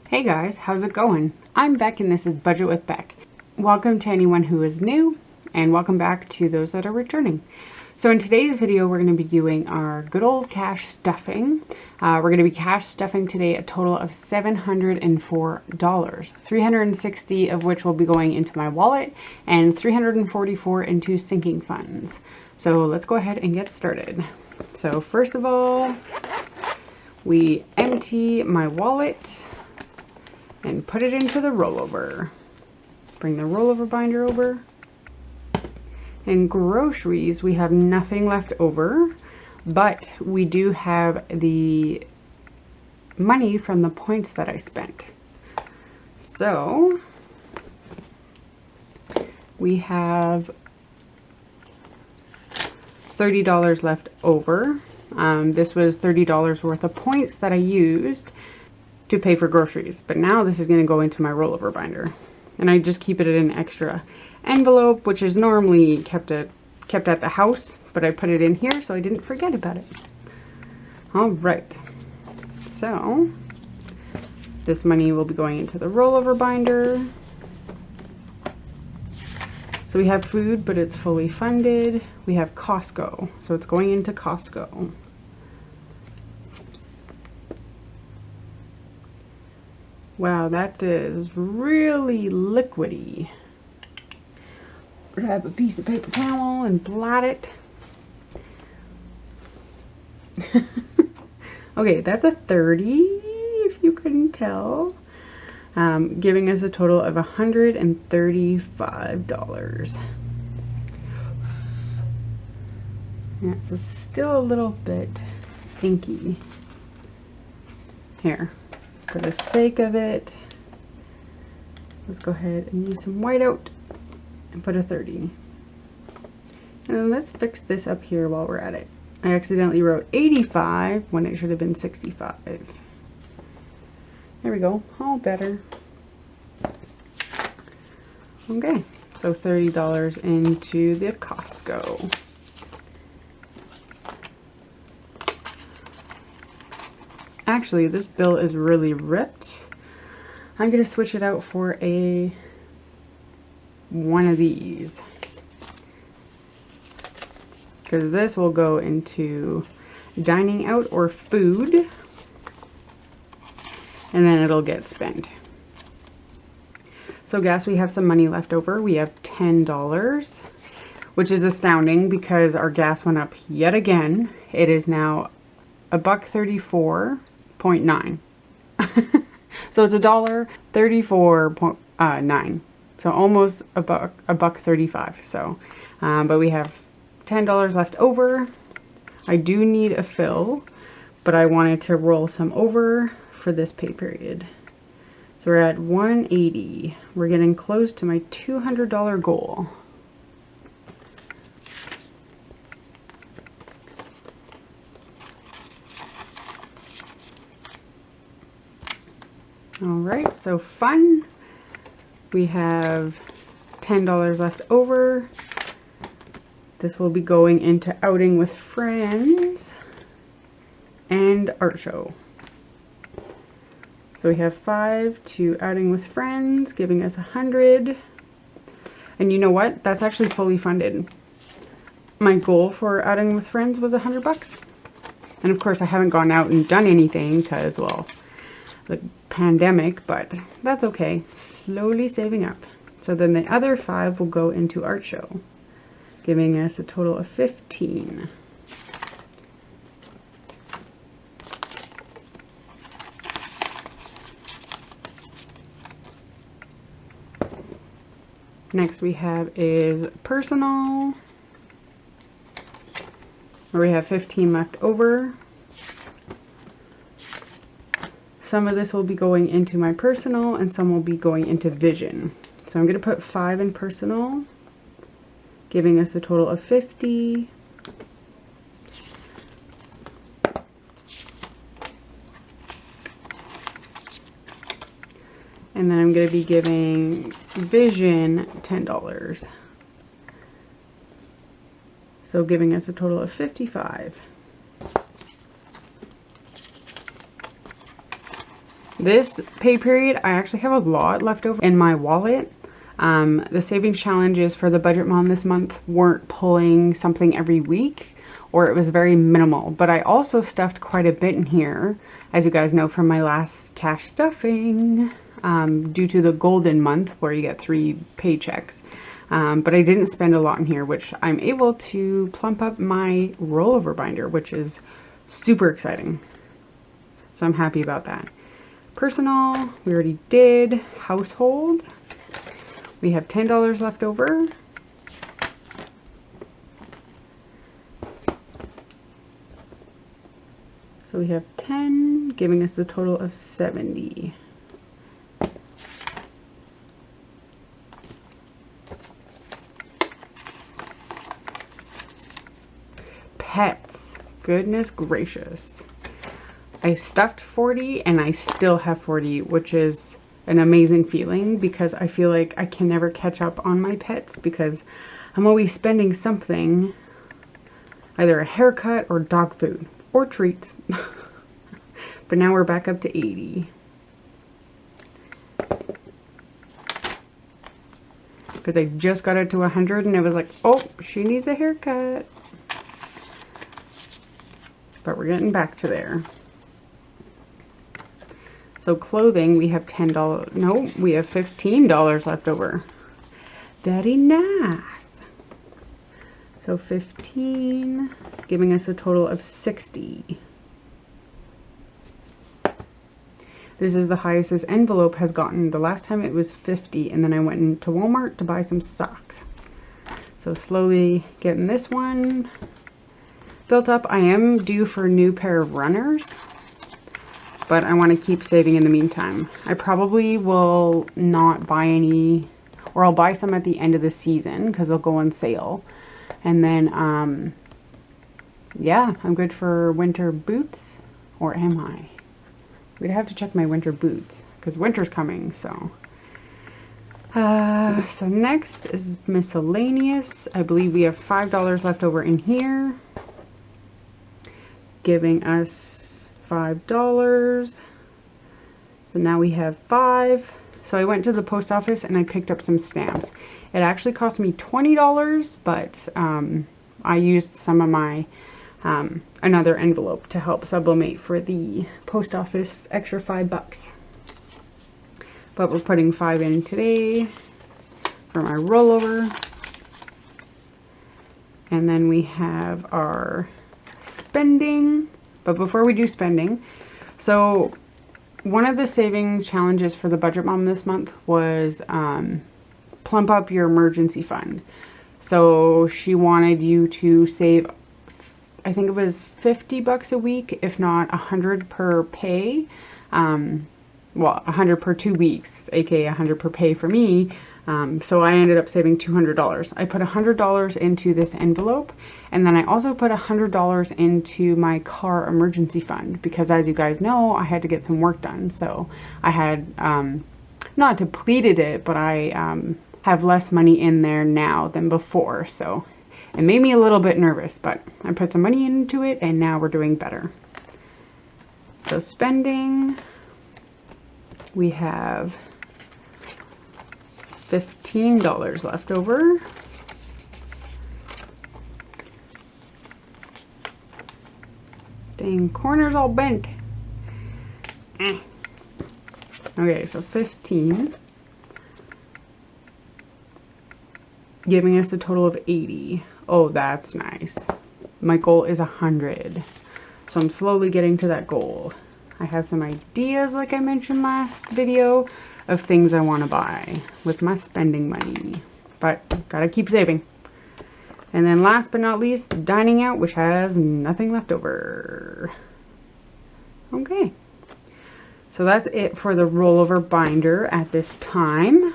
Hey guys, how's it going? I'm Beck and this is Budget with Beck. Welcome to anyone who is new and welcome back to those that are returning. So in today's video, we're going to be doing our good old cash stuffing. We're going to be cash stuffing today a total of $704, $360 of which will be going into my wallet and $344 into sinking funds. So let's go ahead and get started. So first of all, we empty my wallet and put it into the rollover. Bring the rollover binder over. In groceries, we have nothing left over, but we do have the money from the points that I spent. So we have $30 left over. This was $30 worth of points that I used to pay for groceries, but now this is going to go into my rollover binder, and I just keep it in an extra envelope, which is normally kept at the house, but I put it in here so I didn't forget about it. All right, so this money will be going into the rollover binder. So we have food, but it's fully funded. We have Costco, so it's going into Costco. Wow, that is really liquidy. Grab a piece of paper towel and blot it. Okay, that's a 30, if you couldn't tell. Giving us a total of $135. That's still a little bit stinky. Here. For the sake of it, let's go ahead and use some whiteout and put a 30. And then let's fix this up here while we're at it. I accidentally wrote 85 when it should have been 65. There we go, all better. Okay, so $30 into the Costco. Actually, this bill is really ripped. I'm going to switch it out for one of these, because this will go into dining out or food, and then it'll get spent. So gas, we have some money left over. We have $10, which is astounding because our gas went up yet again. It is now $1.34.9. So it's $1.34.9. So almost $1.35. So, but we have $10 left over. I do need a fill, but I wanted to roll some over for this pay period. So we're at 180. We're getting close to my $200 goal. Alright, so fun. We have $10 left over. This will be going into outing with friends and art show. So we have 5 to outing with friends, giving us 100. And you know what? That's actually fully funded. My goal for outing with friends was $100. And of course I haven't gone out and done anything because, well, the pandemic, but that's okay. Slowly saving up. So then the other 5 will go into art show, giving us a total of 15. Next we have is personal, where we have 15 left over. Some of this will be going into my personal and some will be going into vision. So I'm going to put 5 in personal, giving us a total of 50. And then I'm going to be giving vision $10. So giving us a total of 55. This pay period, I actually have a lot left over in my wallet. The savings challenges for the budget mom this month weren't pulling something every week, or it was very minimal. But I also stuffed quite a bit in here, as you guys know from my last cash stuffing, due to the golden month where you get 3 paychecks. But I didn't spend a lot in here, which I'm able to plump up my rollover binder, which is super exciting. So I'm happy about that. Personal, we already did. Household, we have $10 left over. So we have 10, giving us a total of 70. Pets, goodness gracious. I stuffed 40 and I still have 40, which is an amazing feeling because I feel like I can never catch up on my pets because I'm always spending something, either a haircut or dog food or treats. But now we're back up to 80. Because I just got it to 100 and it was like, oh, she needs a haircut. But we're getting back to there. So clothing, we have $10, no, we have $15 left over. Very nice. So 15, giving us a total of 60. This is the highest this envelope has gotten. The last time it was 50, and then I went into Walmart to buy some socks. So slowly getting this one built up. I am due for a new pair of runners, but I want to keep saving in the meantime. I probably will not buy any, or I'll buy some at the end of the season because they'll go on sale. And then, yeah, I'm good for winter boots, or am I? We'd have to check my winter boots because winter's coming, so. So next is miscellaneous. I believe we have $5 left over in here, giving us $5. So now we have 5. So I went to the post office and I picked up some stamps. It actually cost me $20, but I used some of my another envelope to help sublimate for the post office extra $5. But we're putting 5 in today for my rollover. And then we have our spending. But before we do spending, so one of the savings challenges for the budget mom this month was plump up your emergency fund. So she wanted you to save, I think it was $50 a week, if not 100 per pay. Well, 100 per 2 weeks, aka 100 per pay for me. So I ended up saving $200. I put $100 into this envelope, and then I also put $100 into my car emergency fund because, as you guys know, I had to get some work done. So I had not depleted it, but I have less money in there now than before. So it made me a little bit nervous, but I put some money into it, and now we're doing better. So spending, we have $15 left over. Dang, corner's all bent. Okay, so 15. Giving us a total of 80. Oh, that's nice. My goal is 100. So I'm slowly getting to that goal. I have some ideas, like I mentioned last video, of things I want to buy with my spending money. But gotta keep saving. And then last but not least, dining out, which has nothing left over. Okay. So that's it for the rollover binder at this time.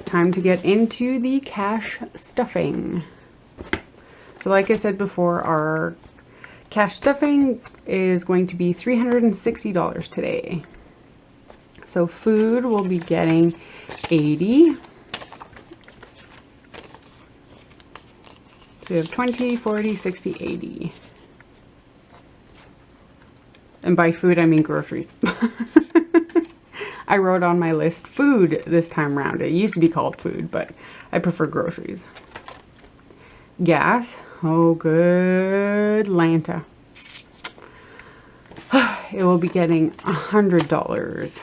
Time to get into the cash stuffing. So like I said before, our cash stuffing is going to be $360 today. So food will be getting 80. So we have 20, 40, 60, 80. And by food, I mean groceries. I wrote on my list food this time around. It used to be called food, but I prefer groceries. Gas. Oh, good Lanta. It will be getting $100.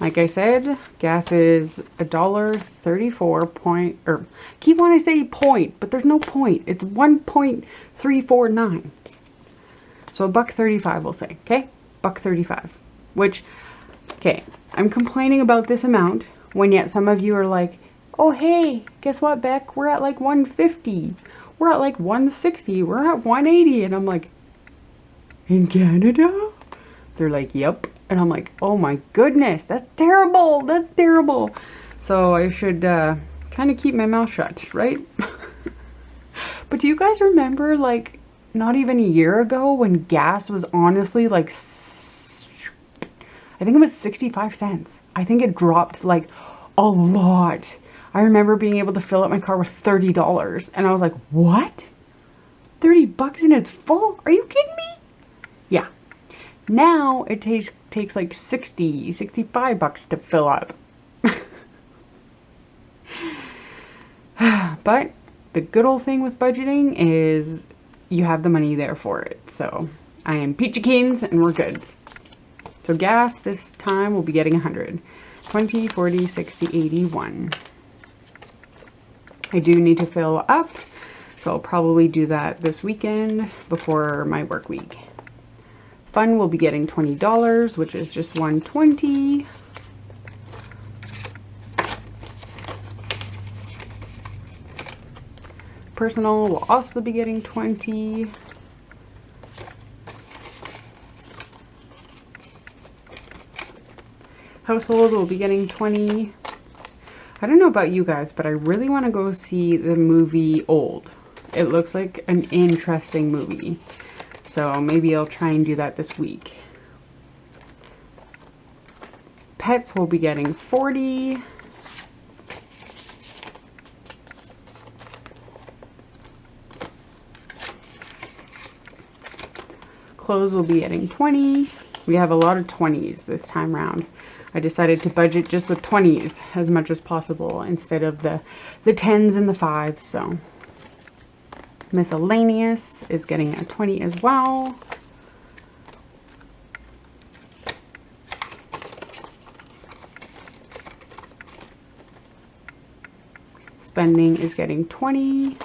Like I said, gas is $1.34 or keep wanting to say point, but there's no point. It's 1.349. So $1.35 we'll say, okay? $1.35. Which, okay, I'm complaining about this amount when yet some of you are like, oh hey, guess what, Beck? We're at like 150. We're at like 160. We're at 180. And I'm like, in Canada? They're like, yep. And I'm like, oh my goodness, that's terrible. That's terrible. So I should kind of keep my mouth shut, right? But do you guys remember, like, not even a year ago when gas was honestly like, I think it was 65 cents. I think it dropped like a lot. I remember being able to fill up my car with $30 and I was like, what? 30 bucks and it's full? Are you kidding me? Yeah. Now it takes like 60, 65 bucks to fill up. But the good old thing with budgeting is you have the money there for it. So I am peachy keens and we're good. So gas this time will be getting 100. 20, 40, 60, 81. I do need to fill up. So I'll probably do that this weekend before my work week. Fun will be getting $20, which is just $1.20. Personal will also be getting $20. Household will be getting $20. I don't know about you guys, but I really want to go see the movie Old. It looks like an interesting movie. So maybe I'll try and do that this week. Pets will be getting $40. Clothes will be getting $20. We have a lot of 20s this time around. I decided to budget just with 20s as much as possible instead of the 10s and the 5s. So Miscellaneous is getting a 20 as well. Spending is getting 20.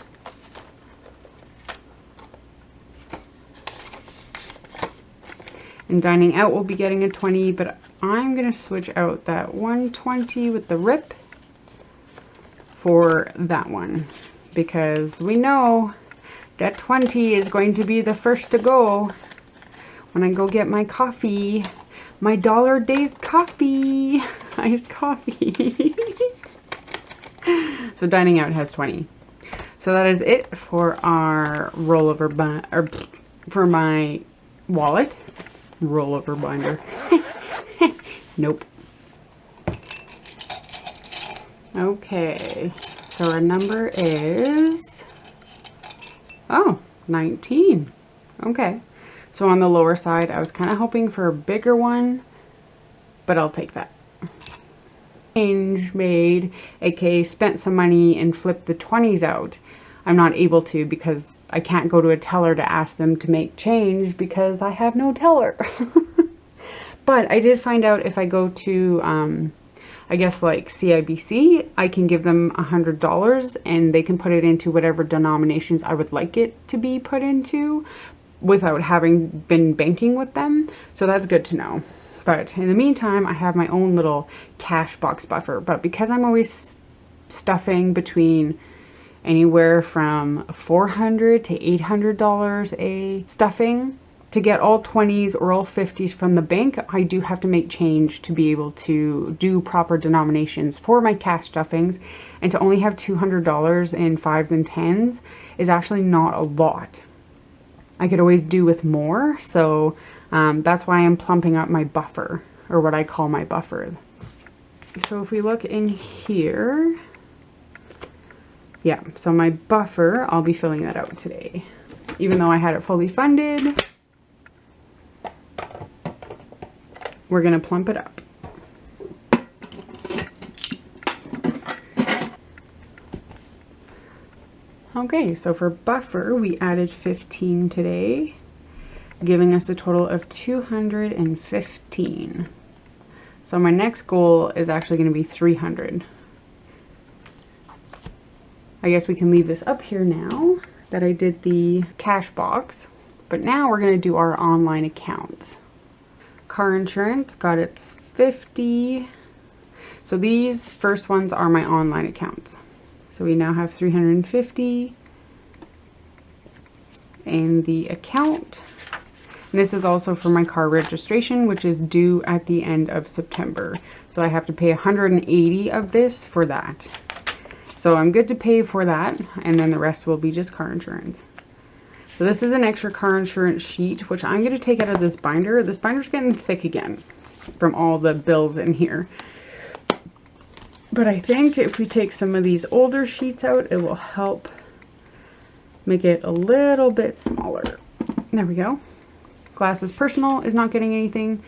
And dining out will be getting a 20, but I'm going to switch out that 120 with the rip for that one. Because we know that 20 is going to be the first to go when I go get my coffee. My $1 Days coffee. Iced coffee. So dining out has 20. So that is it for our rollover or for my wallet. Rollover binder. Nope. Okay. So our number is, oh, 19. Okay. So on the lower side, I was kind of hoping for a bigger one, but I'll take that. Change made, aka spent some money and flipped the 20s out. I'm not able to because I can't go to a teller to ask them to make change because I have no teller. But I did find out if I go to, I guess like CIBC, I can give them $100 and they can put it into whatever denominations I would like it to be put into without having been banking with them. So that's good to know. But in the meantime, I have my own little cash box buffer. But because I'm always stuffing between anywhere from $400 to $800 a stuffing, to get all 20s or all 50s from the bank, I do have to make change to be able to do proper denominations for my cash stuffings. And to only have $200 in 5s and 10s is actually not a lot. I could always do with more, so that's why I'm plumping up my buffer, or what I call my buffer. So if we look in here, yeah, so my buffer, I'll be filling that out today. Even though I had it fully funded, we're going to plump it up. Okay, so for buffer, we added 15 today, giving us a total of 215. So my next goal is actually going to be 300. I guess we can leave this up here now that I did the cash box, but now we're going to do our online accounts. Car insurance got its 50. So these first ones are my online accounts. So we now have 350 in the account. And this is also for my car registration, which is due at the end of September. So I have to pay 180 of this for that. So I'm good to pay for that, and then the rest will be just car insurance. So this is an extra car insurance sheet, which I'm going to take out of this binder. This binder's getting thick again from all the bills in here. But I think if we take some of these older sheets out, it will help make it a little bit smaller. There we go. Glasses personal is not getting anything.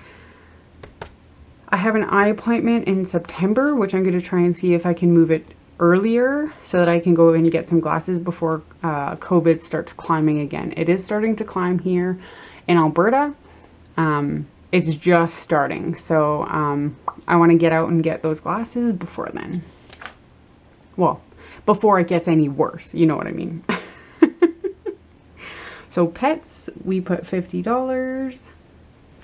I have an eye appointment in September, which I'm going to try and see if I can move it earlier so that I can go and get some glasses before COVID starts climbing again. It is starting to climb here in Alberta. It's just starting, so I want to get out and get those glasses before then. Well, before it gets any worse, you know what I mean. So pets, we put $50,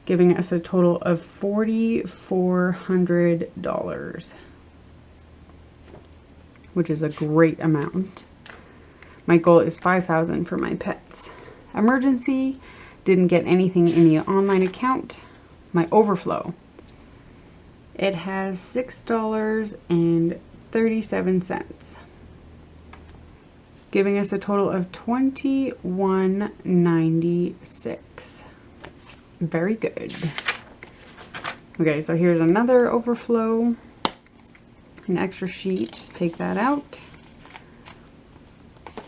giving us a total of $4,400, which is a great amount. My goal is $5,000 for my pets. Emergency, didn't get anything in the online account. My overflow, it has $6.37, giving us a total of $21.96. Very good. Okay, so here's another overflow, an extra sheet, take that out.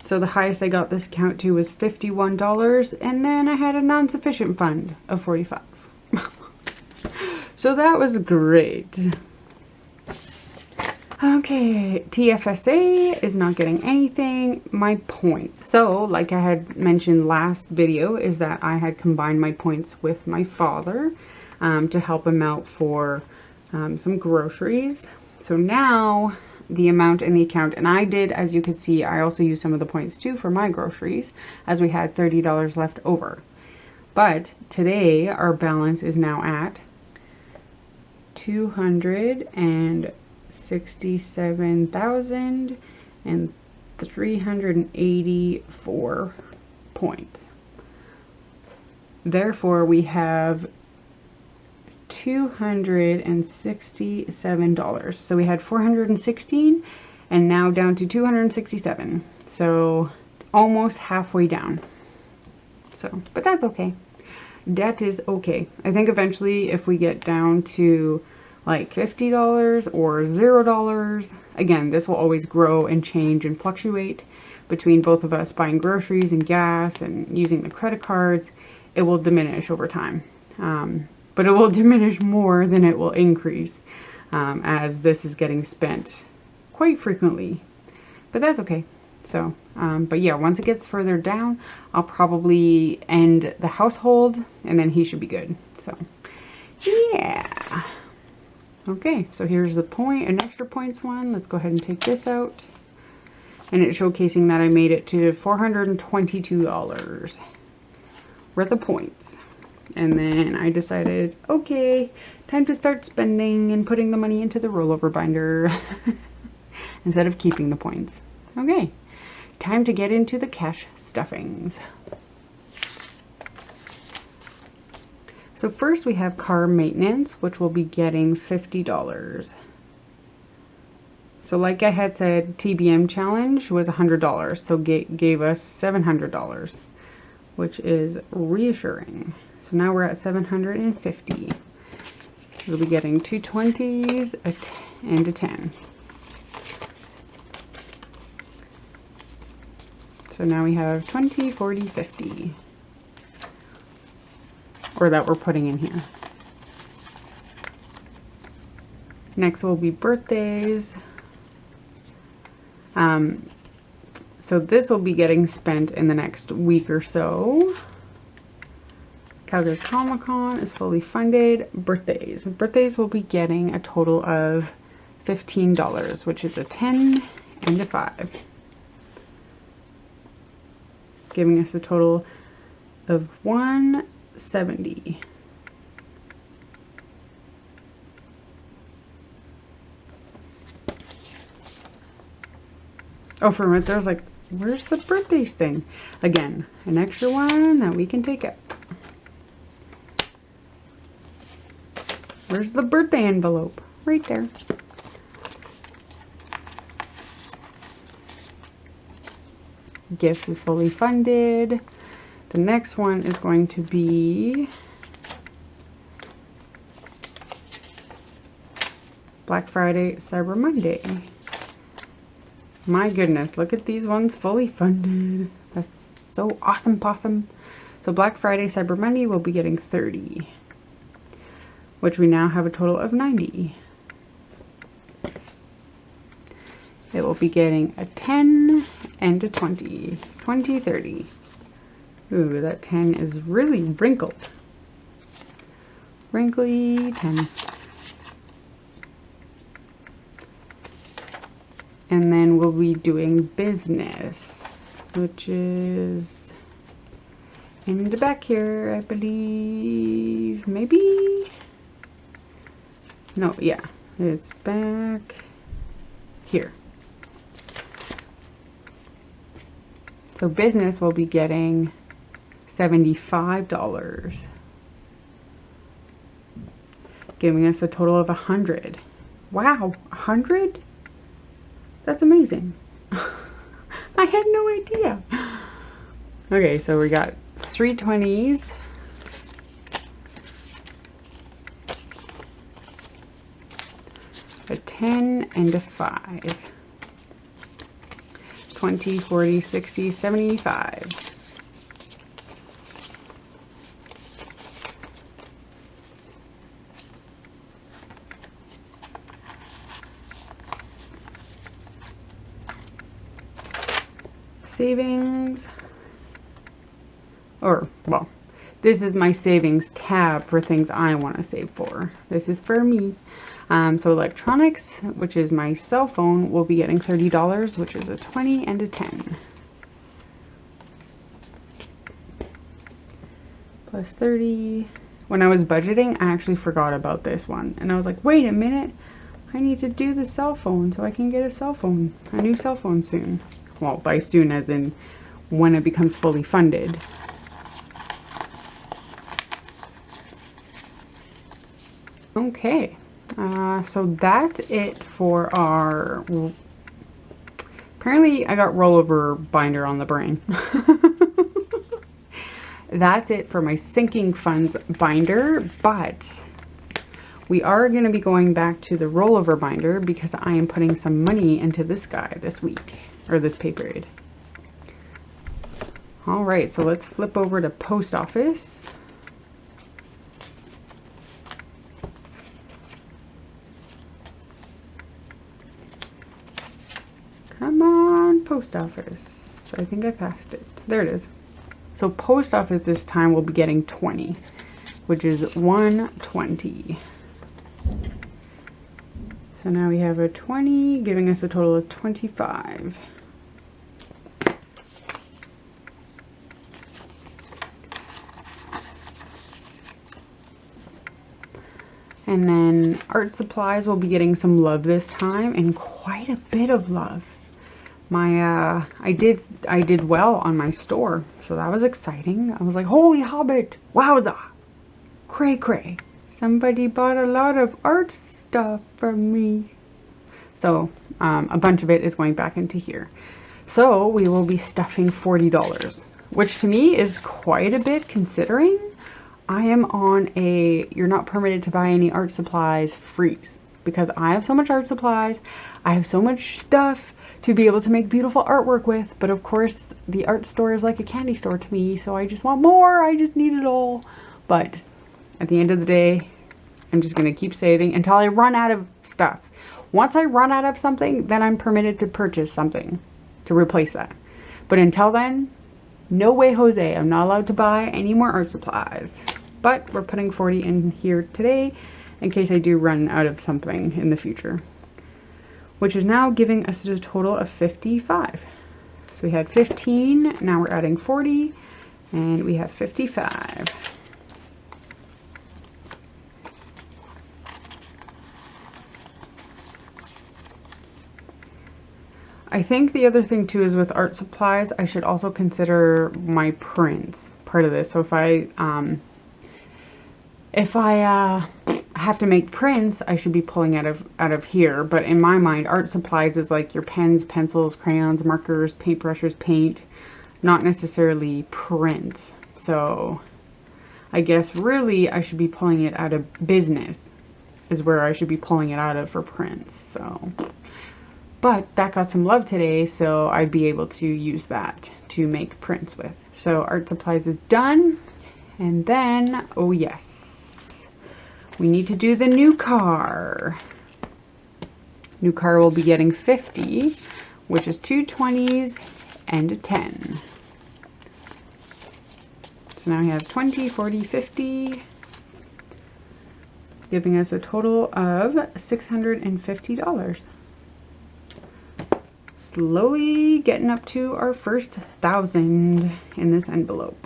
So the highest I got this account to was $51, and then I had a non-sufficient fund of $45. So that was great. Okay, TFSA is not getting anything. My point. So, like I had mentioned last video, is that I had combined my points with my father to help him out for some groceries. So now the amount in the account, and I did, as you could see, I also used some of the points too for my groceries, as we had $30 left over. But today our balance is now at $267,384 points. Therefore, we have $267. So we had 416 and now down to 267. So almost halfway down. So, but that's okay. Debt is okay. I think eventually if we get down to like $50 or $0, again, this will always grow and change and fluctuate between both of us buying groceries and gas and using the credit cards. It will diminish over time. But it will diminish more than it will increase as this is getting spent quite frequently. But that's okay. So, but yeah, once it gets further down, I'll probably end the household and then he should be good. So, yeah. Okay, so here's the point, an extra points one. Let's go ahead and take this out. And it's showcasing that I made it to $422 worth of points. And then I decided, okay, time to start spending and putting the money into the rollover binder instead of keeping the points. Okay, time to get into the cash stuffings. So first we have car maintenance, which will be getting $50. So like I had said, TBM challenge was $100, so gave us $700, which is reassuring. So now we're at 750. We'll be getting 2 20s and a 10. So now we have 20, 40, 50. Or that we're putting in here. Next will be birthdays. So this will be getting spent in the next week or so. Calgary Comic-Con is fully funded. Birthdays. Birthdays will be getting a total of $15, which is a 10 and a 5. Giving us a total of $170. Oh, for a minute there was like, where's the birthdays thing? Again, an extra one that we can take out. Where's the birthday envelope? Right there. Gifts is fully funded. The next one is going to be Black Friday, Cyber Monday. My goodness, look at these ones fully funded. That's so awesome possum. So Black Friday, Cyber Monday will be getting 30, which we now have a total of 90. It will be getting a 10 and a 20. 20, 30. Ooh, that 10 is really wrinkled. Wrinkly 10. And then we'll be doing business, which is in the back here, I believe. Maybe? No, yeah. It's back here. So business will be getting $75, giving us a total of 100. Wow, 100? That's amazing. I had no idea. Okay, so we got 3 20s. A 10 and a 5. 20, 40, 60, 75. Savings, or well, this is my savings tab for things I want to save for. This is for me. So electronics, which is my cell phone, will be getting $30, which is a 20 and a 10. Plus 30. When I was budgeting, I actually forgot about this one. And I was like, wait a minute, I need to do the cell phone so I can get a new cell phone soon. Well, by soon as in when it becomes fully funded. Okay, so that's it for our, apparently I got rollover binder on the brain. That's it for my sinking funds binder, but we are going to be going back to the rollover binder because I am putting some money into this guy this week. Or this pay period. All right, so let's flip over to post office. Come on, post office. I think I passed it. There it is. So post office this time will be getting 20, which is 120. So now we have a 20, giving us a total of 25. And then art supplies will be getting some love this time, and quite a bit of love. My I did well on my store, so that was exciting. I was like, holy hobbit, wowza, cray cray. Somebody bought a lot of art stuff from me. So a bunch of it is going back into here. So we will be stuffing $40, which to me is quite a bit considering I am on a you're not permitted to buy any art supplies freeze, because I have so much art supplies, I have so much stuff to be able to make beautiful artwork with, but of course the art store is like a candy store to me, so I just want more, I just need it all. But at the end of the day, I'm just going to keep saving until I run out of stuff. Once I run out of something, then I'm permitted to purchase something to replace that. But until then, no way, Jose. I'm not allowed to buy any more art supplies. But we're putting 40 in here today in case I do run out of something in the future. Which is now giving us a total of 55. So we had 15, now we're adding 40, and we have 55. I think the other thing too is with art supplies, I should also consider my prints part of this. So if I have to make prints, I should be pulling out of here. But in my mind, art supplies is like your pens, pencils, crayons, markers, paintbrushes, paint, not necessarily prints. So I guess really I should be pulling it out of business is where I should be pulling it out of for prints. So, but that got some love today, so I'd be able to use that to make prints with. So art supplies is done. And then, oh yes, we need to do the new car. New car will be getting 50, which is 2 20s and a 10. So now we have 20, 40, 50, giving us a total of $650. Slowly getting up to our first 1,000 in this envelope.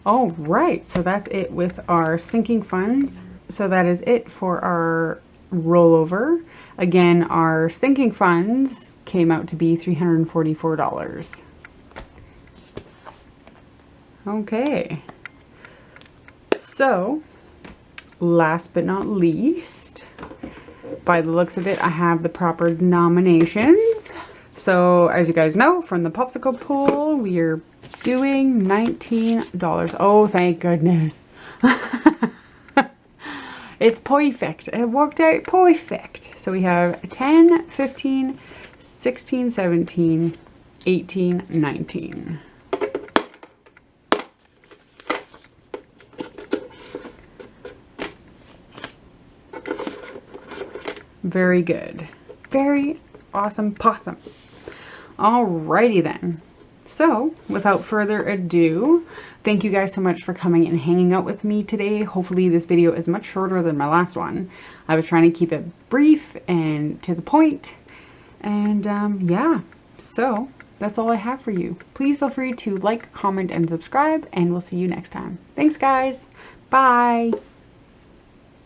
All right, so that's it with our sinking funds. So that is it for our rollover. Again, our sinking funds came out to be $344. Okay. So, last but not least, by the looks of it, I have the proper denominations. So, as you guys know, from the popsicle pool, we are doing $19. Oh, thank goodness. It's perfect. It worked out perfect. So we have 10, 15, 16, 17, 18, 19. Very good. Very awesome possum. Alrighty then. So, without further ado, thank you guys so much for coming and hanging out with me today. Hopefully this video is much shorter than my last one. I was trying to keep it brief and to the point. And yeah, so that's all I have for you. Please feel free to like, comment, and subscribe, and we'll see you next time. Thanks guys. Bye.